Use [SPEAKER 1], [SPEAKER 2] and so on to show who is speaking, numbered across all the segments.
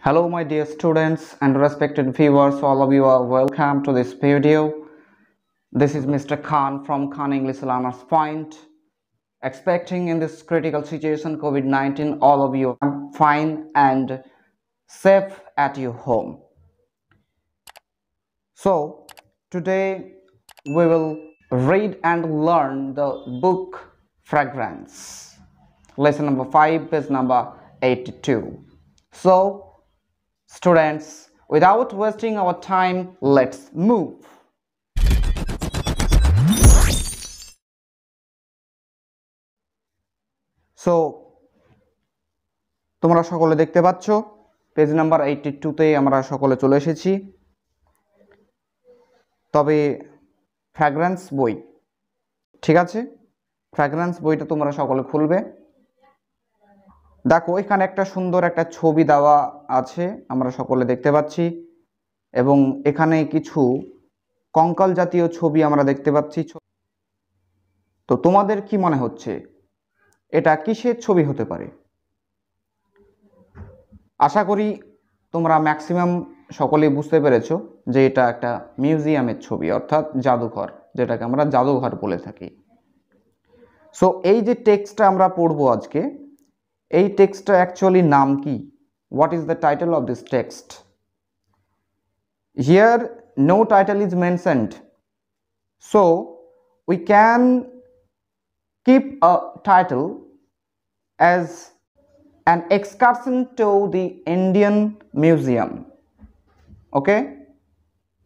[SPEAKER 1] Hello my dear students and respected viewers, all of you are welcome to this video. This is Mr. Khan from Khan English Learners Point. Expecting in this critical situation COVID-19 all of you are fine and safe at your home. So today we will read and learn the book Fragrance. Lesson number 5, page number 82. So students, without wasting our time, let's move. So তোমরা সকলে দেখতে পাচ্ছ page number 82 তে আমরা সকলে চলে এসেছি। তবে ফ্র্যাগ্রেন্স বই, ঠিক আছে, ফ্র্যাগ্রেন্স বইটা তোমরা সকলে খুলবে। দেখো এখানে একটা সুন্দর একটা ছবি দেওয়া আছে, আমরা সকলে দেখতে পাচ্ছি, এবং এখানে কিছু কঙ্কাল জাতীয় ছবি আমরা দেখতে পাচ্ছি। তো তোমাদের কি মনে হচ্ছে এটা কিসের ছবি হতে পারে? আশা করি তোমরা ম্যাক্সিমাম সকলেই বুঝতে পেরেছো যে এটা একটা মিউজিয়ামের ছবি, অর্থাৎ জাদুঘর, যেটাকে আমরা জাদুঘর বলে থাকি। সো এই যে টেক্সটটা আমরা পড়বো আজকে, এই টেক্সটটা অ্যাকচুয়ালি নাম কি? What is the title of this text? Here no title is mentioned, so we can keep a title as an excursion to the Indian Museum. Okay,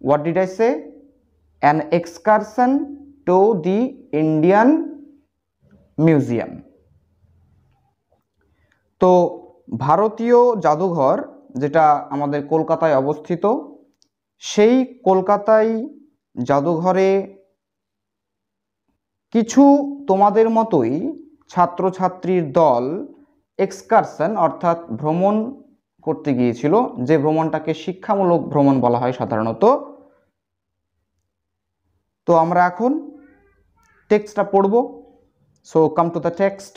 [SPEAKER 1] what did I say? An excursion to the Indian Museum. তো ভারতীয় জাদুঘর যেটা আমাদের কলকাতায় অবস্থিত, সেই কলকাতায় জাদুঘরে কিছু তোমাদের মতোই ছাত্রছাত্রীর দল এক্সকারশন অর্থাৎ ভ্রমণ করতে গিয়েছিল, যে ভ্রমণটাকে শিক্ষামূলক ভ্রমণ বলা হয় সাধারণত। তো আমরা এখন টেক্সটটা পড়ব। So come to the text.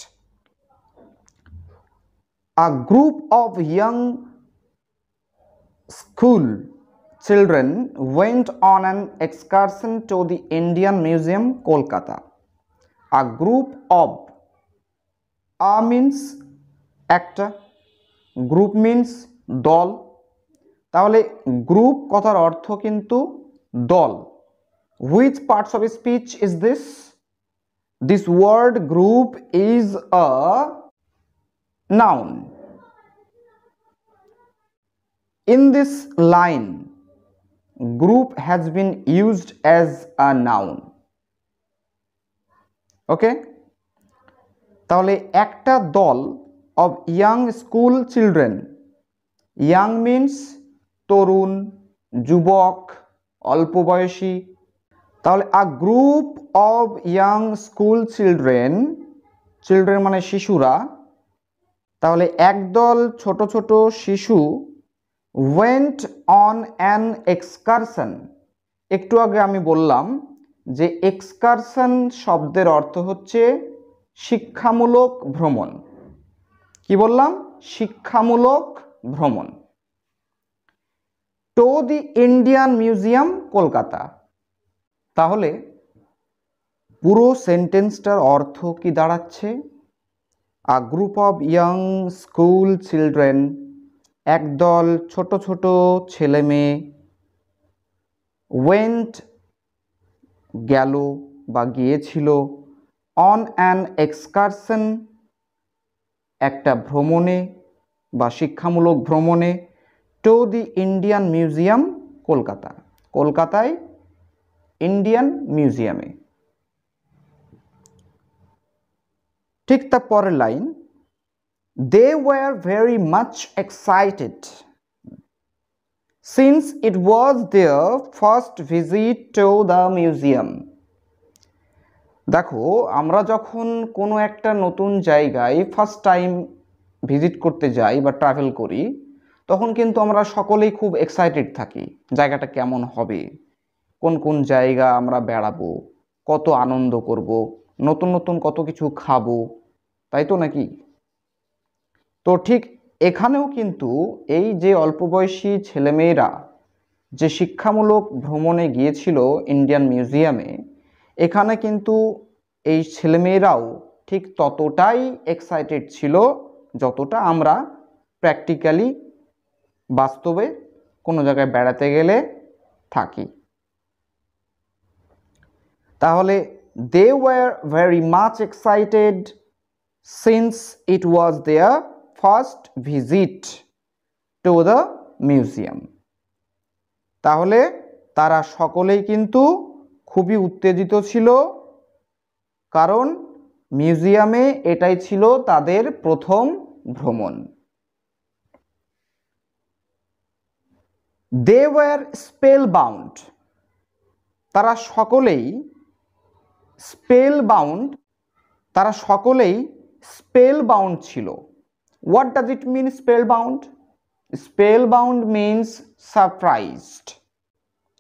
[SPEAKER 1] A group of young school children went on an excursion to the Indian Museum, Kolkata. A group of, a means একটা, গ্রুপ মিন্স দল, তাহলে গ্রুপ কথার অর্থ কিন্তু দল। Which parts of speech is this? This word group is a noun. In this line, group has been used as a noun. ওকে, তাহলে একটা দল of young school children, young means তরুণ, যুবক, অল্প বয়সী, তাহলে a group of young school children, children মানে শিশুরা, তাহলে একদল ছোট ছোট শিশু ওয়েন্ট অন অ্যান এক্সকারশন। একটু আগে আমি বললাম যে এক্সকারশন শব্দের অর্থ হচ্ছে শিক্ষামূলক ভ্রমণ। কি বললাম? শিক্ষামূলক ভ্রমণ। To the Indian museum, Kolkata. তাহলে পুরো সেন্টেন্সটার অর্থ কি দাঁড়াচ্ছে? A group of young school children, একদল ছোট ছোট ছেলে মেয়ে, ওয়েন্ট গেল বা গিয়েছিল, অন অ্যান এক্সকারশন একটা ভ্রমণে বা শিক্ষামূলক ভ্রমণে, two the Indian museum, Kolkata, কলকাতায় ইন্ডিয়ান মিউজিয়ামে। ঠিক তার পরের line, they were very much excited since it was their first visit to the museum. দেখো আমরা যখন কোনো একটা নতুন জায়গায় ফার্স্ট টাইম ভিজিট করতে যাই বা ট্রাভেল করি, তখন কিন্তু আমরা সকলেই খুব এক্সাইটেড থাকি, জায়গাটা কেমন হবে, কোন কোন জায়গা আমরা বেড়াবো, কত আনন্দ করব, নতুন নতুন কত কিছু খাবো, তাই তো নাকি? তো ঠিক এখানেও কিন্তু এই যে অল্প বয়সী ছেলেমেয়েরা যে শিক্ষামূলক ভ্রমণে গিয়েছিল ইন্ডিয়ান মিউজিয়ামে, এখানে কিন্তু এই ছেলেমেয়েরাও ঠিক ততটাই এক্সাইটেড ছিল যতটা আমরা প্র্যাকটিক্যালি বাস্তবে কোনো জায়গায় বেড়াতে গেলে থাকি। তাহলে they were very much excited since it was their first visit to the museum। তাহলে তারা সকলেই কিন্তু খুবই উত্তেজিত ছিল, কারণ মিউজিয়ামে এটাই ছিল তাদের প্রথম ভ্রমণ। They were spellbound। তারা সকলেই spellbound, তারা সকলেই spellbound ছিল। What does it mean spellbound? Spellbound means surprised,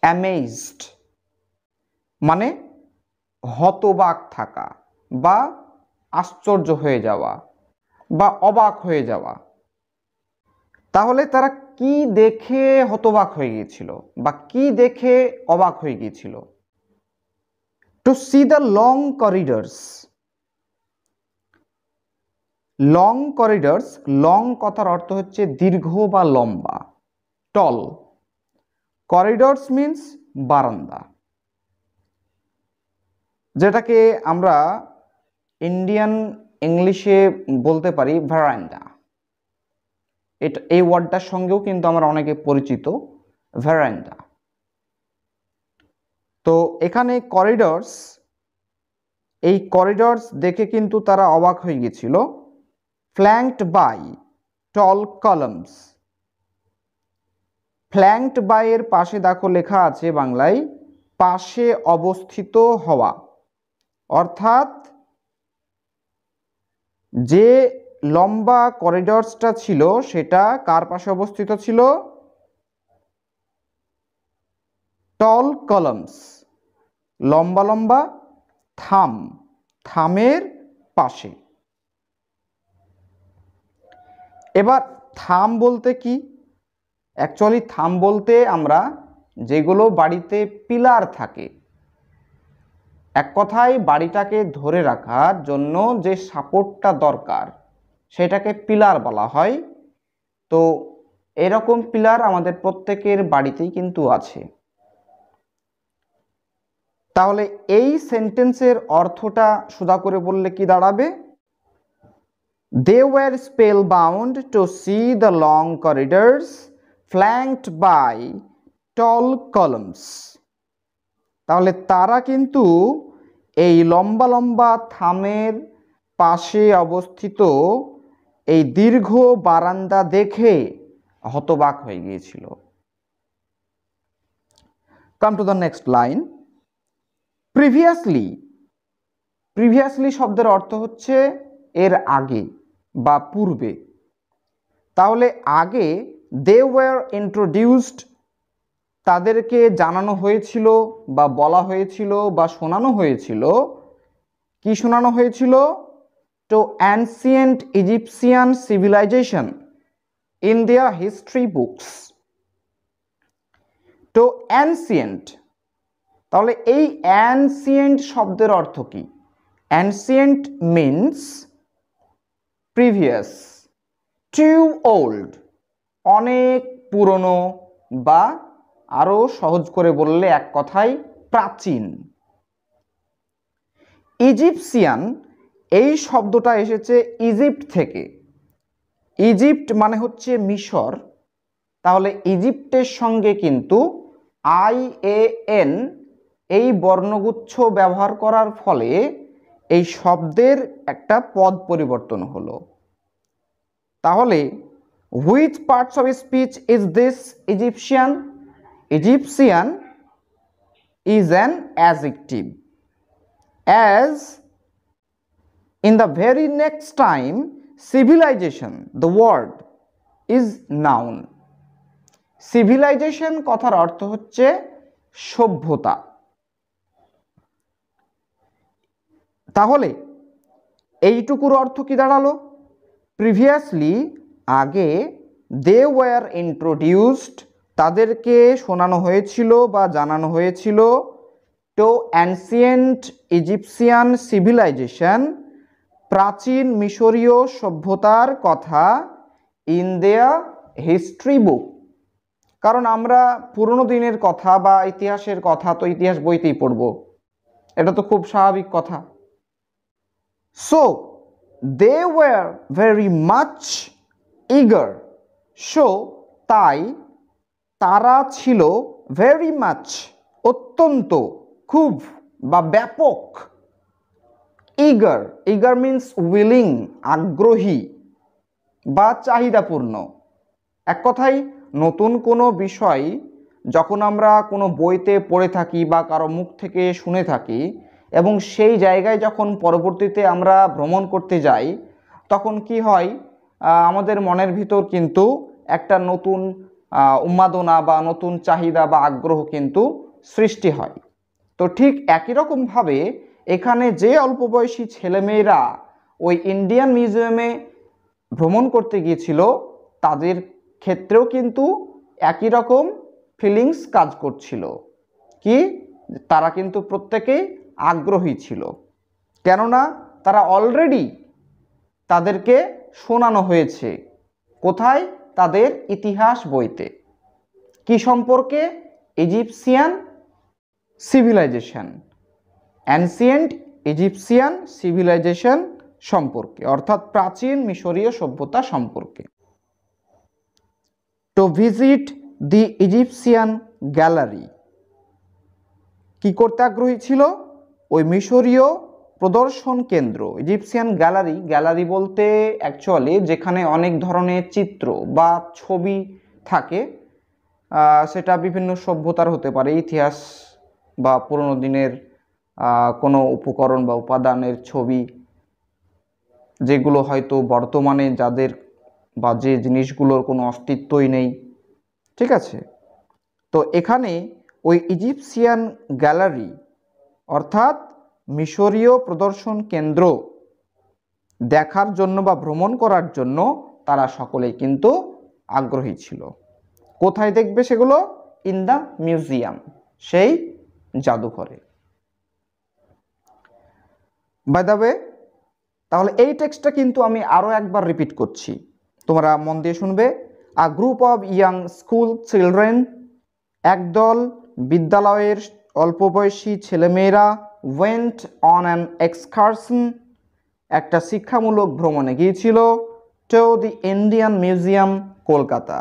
[SPEAKER 1] amazed, মানে হতবাক থাকা বা আশ্চর্য হয়ে যাওয়া বা অবাক হয়ে যাওয়া। তাহলে তারা কি দেখে হতবাক হয়ে গিয়েছিল বা কি দেখে অবাক হয়ে গিয়েছিল? To see the long corridors। Long corridors, long কথার অর্থ হচ্ছে দীর্ঘ বা লম্বা, টল। করিডোরস মিন্স বারান্দা, যেটাকে আমরা ইন্ডিয়ান ইংলিশে বলতে পারি ভ্যারান্ডা। এটা এই ওয়ার্ডটার সঙ্গেও কিন্তু আমরা অনেকে পরিচিত, ভ্যারান্ডা। তো এখানে করিডোরস, এই করিডোরস দেখে কিন্তু তারা অবাক হয়ে গিয়েছিল। ফ্ল্যাঙ্কড বাই টল কলামস। ফ্ল্যাঙ্কড বাই এর পাশে দেখো লেখা আছে বাংলায় পাশে অবস্থিত হওয়া, অর্থাৎ যে লম্বা করিডোরসটা ছিল সেটা কার পাশে অবস্থিত ছিল? টল কলামস, লম্বা লম্বা থাম, থামের পাশে। এবার থাম বলতে কি? অ্যাকচুয়ালি থাম বলতে আমরা যেগুলো বাড়িতে পিলার থাকে, এক কথায় বাড়িটাকে ধরে রাখার জন্য যে সাপোর্টটা দরকার সেটাকে পিলার বলা হয়। তো এরকম পিলার আমাদের প্রত্যেকের বাড়িতেই কিন্তু আছে। তাহলে এই সেন্টেন্সের অর্থটা সোজা করে বললে কি দাঁড়াবে? They were spellbound to see the long corridors flanked by tall columns। তাহলে তারা কিন্তু এই লম্বা লম্বা থামের পাশে অবস্থিত এই দীর্ঘ বারান্দা দেখে হতবাক হয়ে গিয়েছিল। Come to the next line. Previously। Previously শব্দের অর্থ হচ্ছে এর আগে বা পূর্বে। তাহলে আগে they were introduced, তাদেরকে জানানো হয়েছিল বা বলা হয়েছিল বা শোনানো হয়েছিল। কি শোনানো হয়েছিল? to ancient Egyptian civilization in their history books। to ancient, তাহলে এই ancient শব্দের অর্থ কি? ancient means previous, too old, অনেক পুরনো, বা আরো সহজ করে বললে এক কথায় প্রাচীন। ইজিপসিয়ান এই শব্দটা এসেছে ইজিপ্ট থেকে। ইজিপ্ট মানে হচ্ছে মিশর। তাহলে ইজিপ্টের সঙ্গে কিন্তু IAN এই বর্ণগুচ্ছ ব্যবহার করার ফলে এই শব্দের একটা পদ পরিবর্তন হলো। তাহলে which parts of speech is this Egyptian? Egyptian is an adjective, as in the very next time civilization, the word is noun। civilization কথার অর্থ হচ্ছে সভ্যতা। তাহলে এইটুকুর অর্থ কি দাঁড়ালো? প্রিভিয়াসলি আগে দে ওয়ার ইন্ট্রোডিউসড তাদেরকে শোনানো হয়েছিল বা জানানো হয়েছিল টু অ্যানসিয়েন্ট ইজিপসিয়ান সিভিলাইজেশন প্রাচীন মিশরীয় সভ্যতার কথা ইন দেয়ার হিস্ট্রি বুক। কারণ আমরা পুরনো দিনের কথা বা ইতিহাসের কথা তো ইতিহাস বইতেই পড়ব, এটা তো খুব স্বাভাবিক কথা। So they were very much eager, so তাই তারা ছিল ভেরি মাচ অত্যন্ত, খুব বা ব্যাপক, ইগার, ইগার মিন্স উইলিং আগ্রহী বা চাহিদাপূর্ণ। এক কথায় নতুন কোনো বিষয় যখন আমরা কোনো বইতে পড়ে থাকি বা কারো মুখ থেকে শুনে থাকি এবং সেই জায়গায় যখন পরবর্তীতে আমরা ভ্রমণ করতে যাই তখন কি হয়, আমাদের মনের ভিতর কিন্তু একটা নতুন উন্মাদনা বা নতুন চাহিদা বা আগ্রহ কিন্তু সৃষ্টি হয়। তো ঠিক একই রকমভাবে এখানে যে অল্প বয়সী ছেলেমেয়েরা ওই ইন্ডিয়ান মিউজিয়ামে ভ্রমণ করতে গিয়েছিল তাদের ক্ষেত্রেও কিন্তু একই রকম ফিলিংস কাজ করছিল। কি, তারা কিন্তু প্রত্যেকেই আগ্রহী ছিল, কেননা তারা অলরেডি তাদেরকে শোনানো হয়েছে কোথায়, তাদের ইতিহাস বইতে। কি সম্পর্কে? Egyptian civilisation, ancient Egyptian civilisation সম্পর্কে, অর্থাৎ প্রাচীন মিশরীয় সভ্যতা সম্পর্কে। To visit the Egyptian gallery, কি করতে আগ্রহী ছিল? ওই মিশরীয় প্রদর্শন কেন্দ্র, ইজিপসিয়ান গ্যালারি, গ্যালারি বলতে অ্যাকচুয়ালি যেখানে অনেক ধরনের চিত্র বা ছবি থাকে, সেটা বিভিন্ন সভ্যতার হতে পারে, ইতিহাস বা পুরনো দিনের কোনো উপকরণ বা উপাদানের ছবি, যেগুলো হয়তো বর্তমানে যাদের বা যে জিনিসগুলোর কোনো অস্তিত্বই নেই, ঠিক আছে। তো এখানে ওই ইজিপসিয়ান গ্যালারি অর্থাৎ মিশরীয় প্রদর্শন কেন্দ্র দেখার জন্য বা ভ্রমণ করার জন্য তারা সকলেই কিন্তু আগ্রহী ছিল। কোথায় দেখবে সেগুলো? ইন দ্য মিউজিয়াম, সেই জাদুঘরে। বাই দ্য ওয়ে, তাহলে এই টেক্সটটা কিন্তু আমি আরও একবার রিপিট করছি, তোমরা মন দিয়ে শুনবে। A group of young school children, একদল বিদ্যালয়ের অল্প বয়সী ছেলেমেয়েরা, ওয়েন্ট অন অ্যান এক্সকারশন, একটা শিক্ষামূলক ভ্রমণে গিয়েছিল, to the Indian museum, Kolkata,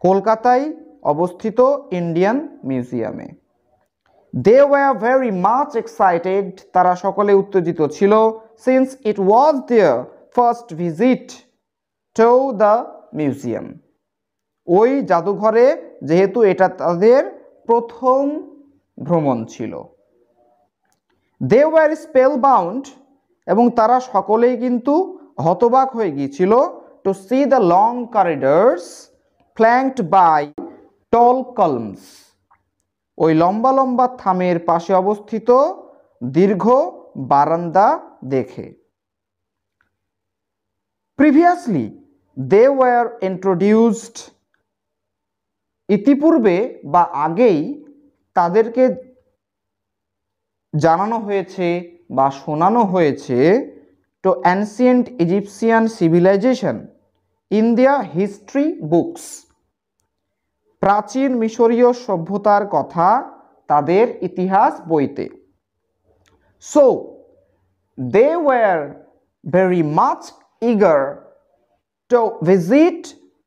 [SPEAKER 1] কলকাতায় অবস্থিত ইন্ডিয়ান মিউজিয়ামে। They were very much excited, তারা সকলে উত্তেজিত ছিল, since it was their first visit to the museum, ওই জাদুঘরে যেহেতু এটা তাদের প্রথম ভ্রমণ ছিল। দে ওয়ার স্পেল বাউন্ড, এবং তারা সকলেই কিন্তু হতবাক হয়ে গিয়েছিল, to see the long corridors flanked by tall columns, ওই লম্বা লম্বা থামের পাশে অবস্থিত দীর্ঘ বারান্দা দেখে। প্রিভিয়াসলি দে ওয়ার ইন্ট্রোডিউসড, ইতিপূর্বে বা আগেই তাদেরকে জানানো হয়েছে বা শোনানো হয়েছে, to ancient Egyptian civilisation in their history books, প্রাচীন মিশরীয় সভ্যতার কথা তাদের ইতিহাস বইতে। So they were very much eager to visit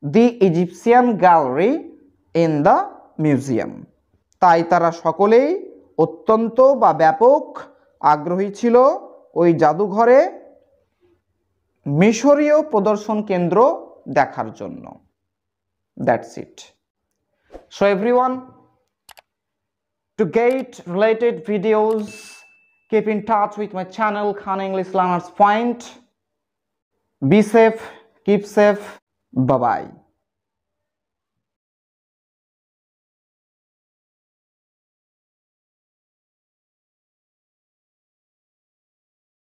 [SPEAKER 1] the Egyptian gallery in the museum, তাই তারা সকলেই অত্যন্ত বা ব্যাপক আগ্রহী ছিল ওই জাদুঘরে মিশরীয় প্রদর্শন কেন্দ্র দেখার জন্য। That's it. So everyone, to get related videos, keep in touch with my channel Khan English Learners Point. Be safe, keep safe, bye bye.